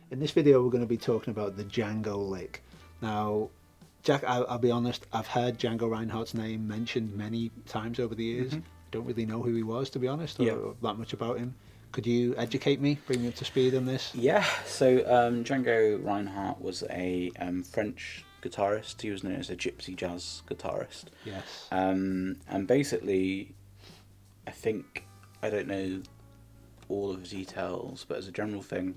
In this video, we're going to be talking about the Django lick. Now, Jack, I'll be honest, I've heard Django Reinhardt's name mentioned many times over the years. Don't really know who he was, to be honest, or that much about him. Could you educate me, bring me up to speed on this? Yeah, so Django Reinhardt was a French guitarist. He was known as a gypsy jazz guitarist. Yes. And basically, I don't know all of the details, but as a general thing,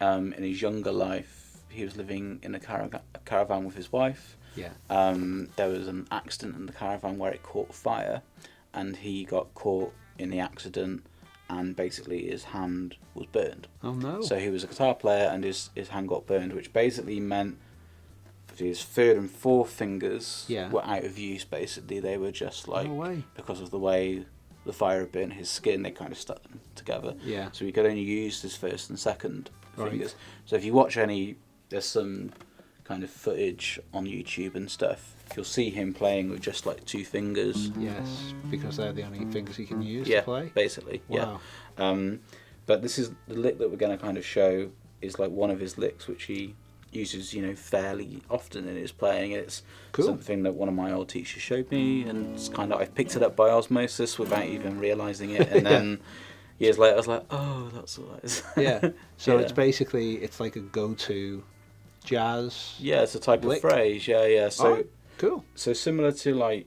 in his younger life, he was living in a caravan with his wife. Yeah. There was an accident in the caravan where it caught fire, and he got caught in the accident, and basically his hand was burned. Oh no. So he was a guitar player, and his hand got burned, which basically meant his third and fourth fingers were out of use. Basically, they were just like, because of the way the fire had burnt his skin, they kind of stuck them together. Yeah. So he could only use his first and second fingers. So if you watch there's some kind of footage on YouTube and stuff, you'll see him playing with just like two fingers. Yes, because they're the only fingers he can use to play. Basically. Wow. Yeah. But this is the lick that we're going to kind of show is like one of his licks, which he uses, fairly often in his playing. It's something that one of my old teachers showed me, and it's kind of I picked it up by osmosis without even realizing it, and then years later I was like, oh, that's what that is. Yeah. So it's like a go-to jazz. Yeah, it's a type of phrase. Yeah. So cool. So similar to like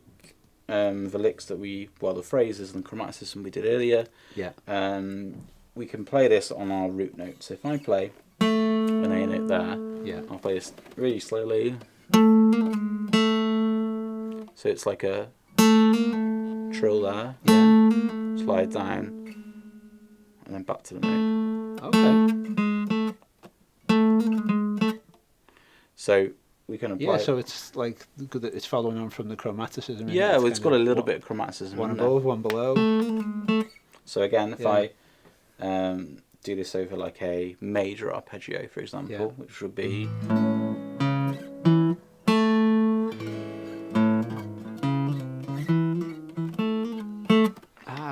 the licks that the phrases and chromaticism we did earlier. Yeah. We can play this on our root notes. If I play an A note there, I'll play this really slowly. So it's like a trill there. Yeah. Slide down, and then back to the note. Okay. So we can apply. Yeah, so it's like it's following on from the chromaticism. Yeah, it's got a little bit of chromaticism. One above, one below. So again, if I do this over like a major arpeggio, for example, which would be.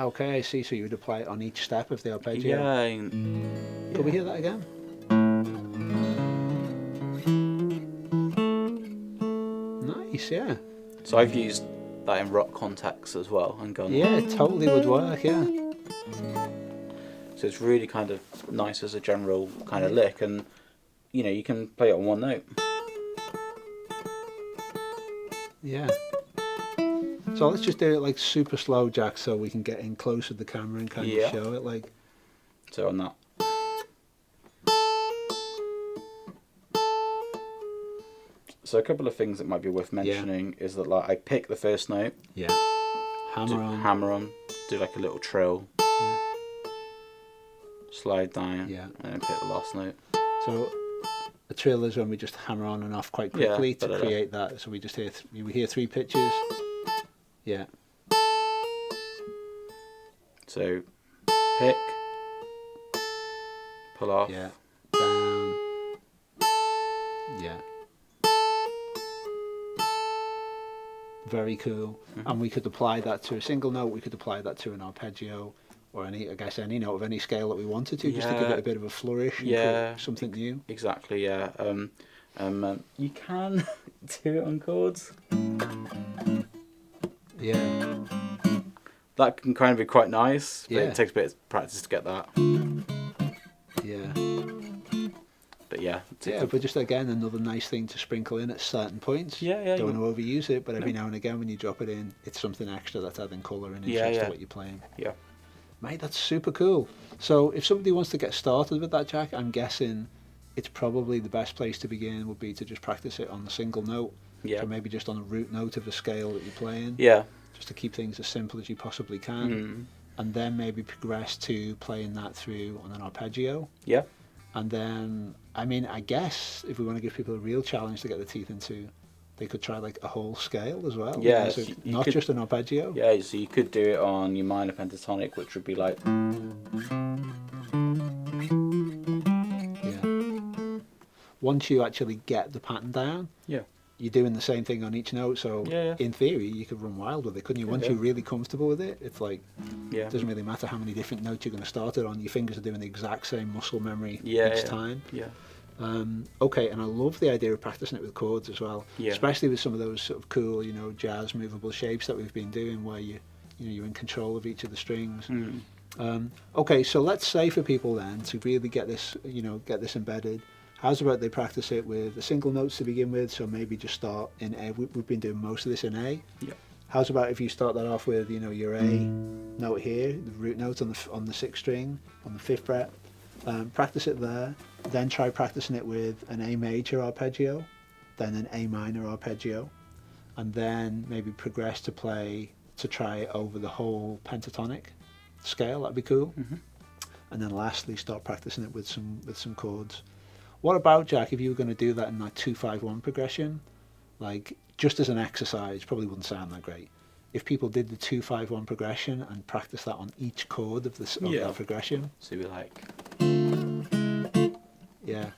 Okay, I see. So you would apply it on each step of the arpeggio. Yeah. Could we hear that again? Nice, yeah. So I've used that in rock contexts as well and gone. Yeah, it totally would work. Yeah. So it's really kind of nice as a general kind of lick, and you can play it on one note. Yeah. So let's just do it like super slow, Jack, so we can get in close to the camera and kind of show it like. So on that. So a couple of things that might be worth mentioning is that like I pick the first note. Yeah. Hammer on. Do like a little trill. Yeah. Slide down. Yeah. And then pick the last note. So a trill is when we just hammer on and off quite quickly to create that. So we just we hear three pitches. Yeah. So pick, pull off. Yeah. Down. Yeah. Very cool. And we could apply that to a single note. We could apply that to an arpeggio, or any note of any scale that we wanted to, just to give it a bit of a flourish. And something new. Exactly. Yeah. You can do it on chords. Yeah. That can kind of be quite nice, but it takes a bit of practice to get that. Yeah. But yeah. But just again, another nice thing to sprinkle in at certain points. Yeah. Don't want to overuse it, but every now and again when you drop it in, it's something extra that's adding colour and interest to what you're playing. Yeah. Mate, that's super cool. So if somebody wants to get started with that, Jack, I'm guessing it's probably the best place to begin would be to just practice it on the single note. Yeah. So maybe just on a root note of a scale that you're playing. Yeah. Just to keep things as simple as you possibly can. And then maybe progress to playing that through on an arpeggio. Yeah. And then, I guess if we want to give people a real challenge to get their teeth into, they could try like a whole scale as well. Yeah. So not just an arpeggio. Yeah, so you could do it on your minor pentatonic, which would be like. Yeah. Once you actually get the pattern down. Yeah. you're doing the same thing on each note. So in theory, you could run wild with it, couldn't you? Once you're really comfortable with it, it's like it doesn't really matter how many different notes you're going to start it on. Your fingers are doing the exact same muscle memory each time. Yeah. Okay, and I love the idea of practicing it with chords as well, especially with some of those sort of cool, jazz movable shapes that we've been doing, where you're in control of each of the strings. Okay, so let's say for people then to really get this embedded, how's about they practice it with the single notes to begin with? So maybe just start in A. We've been doing most of this in A. Yeah. How's about if you start that off with your A note here, the root note on the 6th string on the 5th fret. Practice it there, then try practicing it with an A major arpeggio, then an A minor arpeggio, and then maybe progress to try it over the whole pentatonic scale. That'd be cool. And then lastly, start practicing it with some chords. What about, Jack, if you were going to do that in like 2-5-1 progression, like just as an exercise? Probably wouldn't sound that great. If people did the 2-5-1 progression and practice that on each chord of that progression. So we like. Yeah.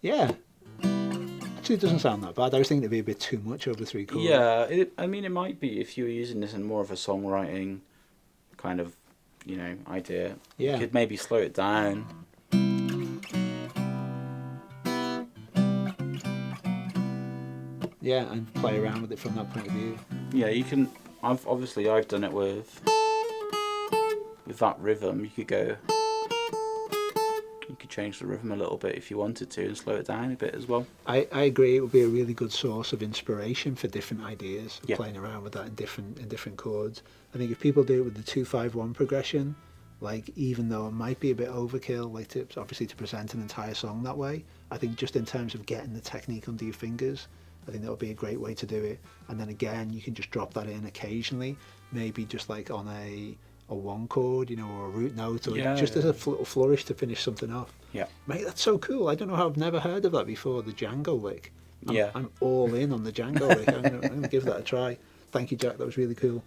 Yeah. Actually, it doesn't sound that bad. I was thinking it'd be a bit too much over 3 chords. Yeah, it might be if you were using this in more of a songwriting kind of, idea. Yeah. You could maybe slow it down. Yeah, and play around with it from that point of view. Yeah, you can. I've done it with that rhythm. You could change the rhythm a little bit if you wanted to and slow it down a bit as well. I agree. It would be a really good source of inspiration for different ideas. Playing around with that in different chords. I think if people do it with the 2-5-1 progression, like even though it might be a bit overkill, like obviously to present an entire song that way, I think just in terms of getting the technique under your fingers, I think that would be a great way to do it. And then again, you can just drop that in occasionally, maybe just like on a 1 chord, or a root note, or just as a little flourish to finish something off. Yeah. Mate, that's so cool. I don't know how I've never heard of that before, the Django lick. I'm all in on the Django lick. I'm going to give that a try. Thank you, Jack. That was really cool.